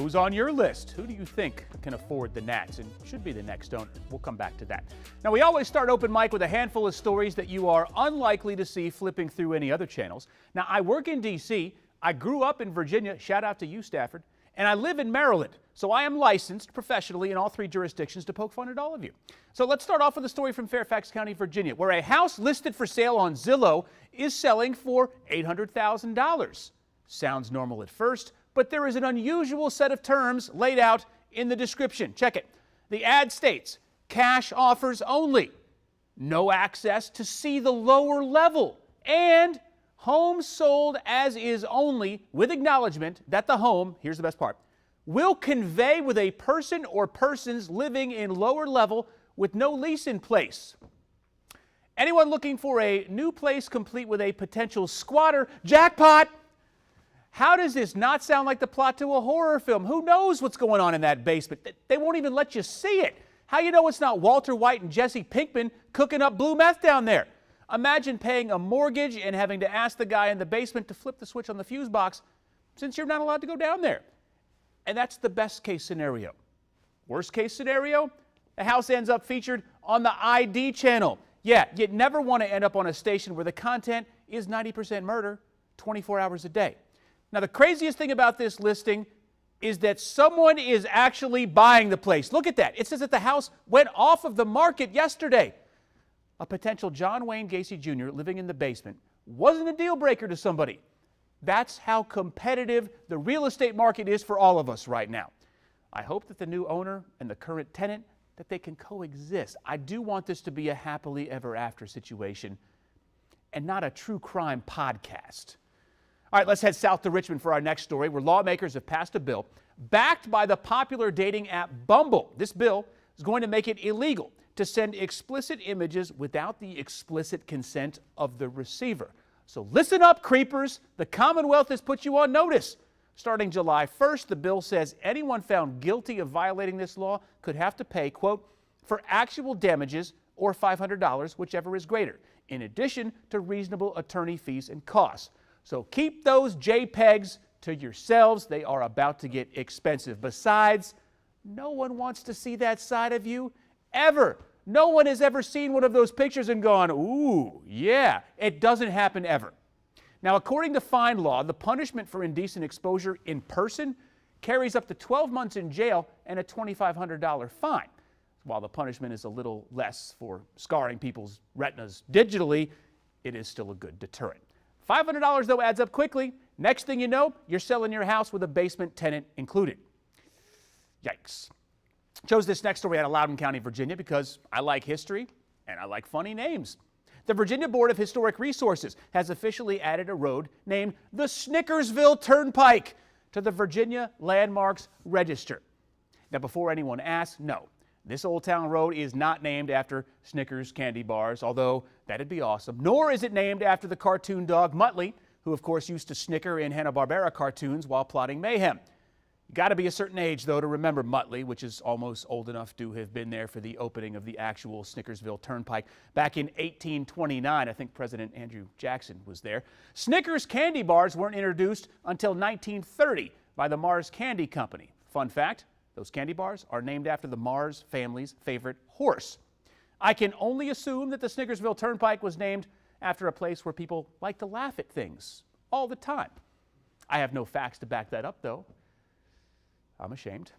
Who's on your list? Who do you think can afford the Nats and should be the next owner? We'll come back to that. Now, we always start Open Mic with a handful of stories that you are unlikely to see flipping through any other channels. Now, I work in D.C., I grew up in Virginia, shout out to you, Stafford, and I live in Maryland, so I am licensed professionally in all three jurisdictions to poke fun at all of you. So let's start off with a story from Fairfax County, Virginia, where a house listed for sale on Zillow is selling for $800,000. Sounds normal at first, but there is an unusual set of terms laid out in the description. Check it. The ad states, cash offers only, no access to see the lower level, and home sold as is only with acknowledgement that the home, here's the best part, will convey with a person or persons living in lower level with no lease in place. Anyone looking for a new place complete with a potential squatter? Jackpot! How does this not sound like the plot to a horror film? Who knows what's going on in that basement? They won't even let you see it. How you know it's not Walter White and Jesse Pinkman cooking up blue meth down there? Imagine paying a mortgage and having to ask the guy in the basement to flip the switch on the fuse box since you're not allowed to go down there. And that's the best case scenario. Worst case scenario, the house ends up featured on the ID channel. Yeah, you'd never want to end up on a station where the content is 90% murder 24 hours a day. Now, the craziest thing about this listing is that someone is actually buying the place. Look at that. It says that the house went off of the market yesterday. A potential John Wayne Gacy Jr. living in the basement wasn't a deal breaker to somebody. That's how competitive the real estate market is for all of us right now. I hope that the new owner and the current tenant, that they can coexist. I do want this to be a happily ever after situation and not a true crime podcast. All right, let's head south to Richmond for our next story, where lawmakers have passed a bill backed by the popular dating app Bumble. This bill is going to make it illegal to send explicit images without the explicit consent of the receiver. So listen up, creepers. The Commonwealth has put you on notice. Starting July 1st, the bill says anyone found guilty of violating this law could have to pay, quote, for actual damages or $500, whichever is greater, in addition to reasonable attorney fees and costs. So keep those JPEGs to yourselves. They are about to get expensive. Besides, no one wants to see that side of you ever. No one has ever seen one of those pictures and gone, ooh, yeah. It doesn't happen ever. Now, according to fine law, the punishment for indecent exposure in person carries up to 12 months in jail and a $2,500 fine. While the punishment is a little less for scarring people's retinas digitally, it is still a good deterrent. $500, though, adds up quickly. Next thing you know, you're selling your house with a basement tenant included. Yikes. Chose this next story out of Loudoun County, Virginia, because I like history and I like funny names. The Virginia Board of Historic Resources has officially added a road named the Snickersville Turnpike to the Virginia Landmarks Register. Now, before anyone asks, no, this Old Town Road is not named after Snickers candy bars, although that'd be awesome. Nor is it named after the cartoon dog Muttley, who of course used to snicker in Hanna-Barbera cartoons while plotting mayhem. You got to be a certain age, though, to remember Muttley, which is almost old enough to have been there for the opening of the actual Snickersville Turnpike back in 1829. I think President Andrew Jackson was there. Snickers candy bars weren't introduced until 1930 by the Mars Candy Company. Fun fact, those candy bars are named after the Mars family's favorite horse. I can only assume that the Snickersville Turnpike was named after a place where people like to laugh at things all the time. I have no facts to back that up, though. I'm ashamed.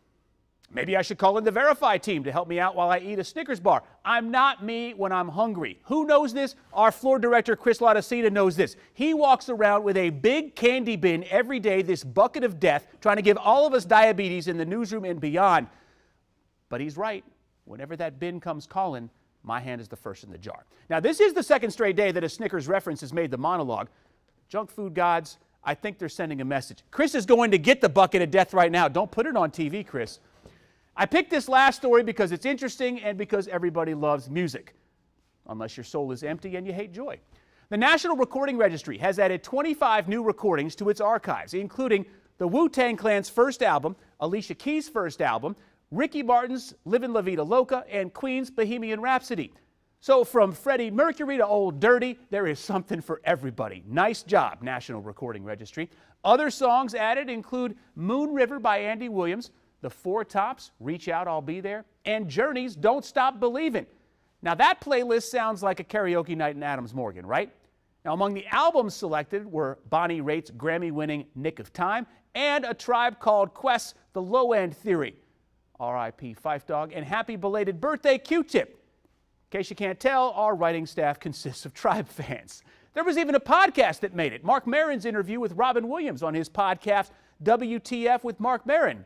Maybe I should call in the Verify team to help me out while I eat a Snickers bar. I'm not me when I'm hungry. Who knows this? Our floor director, Chris Laudacita, knows this. He walks around with a big candy bin every day, this bucket of death, trying to give all of us diabetes in the newsroom and beyond. But he's right. Whenever that bin comes calling, my hand is the first in the jar. Now, this is the second straight day that a Snickers reference has made the monologue. Junk food gods, I think they're sending a message. Chris is going to get the bucket of death right now. Don't put it on TV, Chris. I picked this last story because it's interesting and because everybody loves music, unless your soul is empty and you hate joy. The National Recording Registry has added 25 new recordings to its archives, including the Wu-Tang Clan's first album, Alicia Keys' first album, Ricky Martin's Livin' La Vida Loca, and Queen's Bohemian Rhapsody. So from Freddie Mercury to Old Dirty, there is something for everybody. Nice job, National Recording Registry. Other songs added include Moon River by Andy Williams, The Four Tops, Reach Out, I'll Be There, and Journey's Don't Stop Believin'. Now that playlist sounds like a karaoke night in Adams Morgan, right? Now among the albums selected were Bonnie Raitt's Grammy-winning Nick of Time and A Tribe Called Quest's The Low End Theory, R.I.P. Phife Dawg, and Happy Belated Birthday Q-Tip. In case you can't tell, our writing staff consists of Tribe fans. There was even a podcast that made it. Mark Maron's interview with Robin Williams on his podcast, WTF with Mark Maron.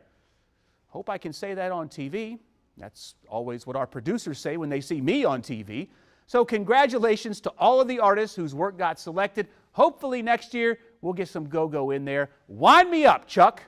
Hope I can say that on TV. That's always what our producers say when they see me on TV. So congratulations to all of the artists whose work got selected. Hopefully next year we'll get some go-go in there. Wind me up, Chuck.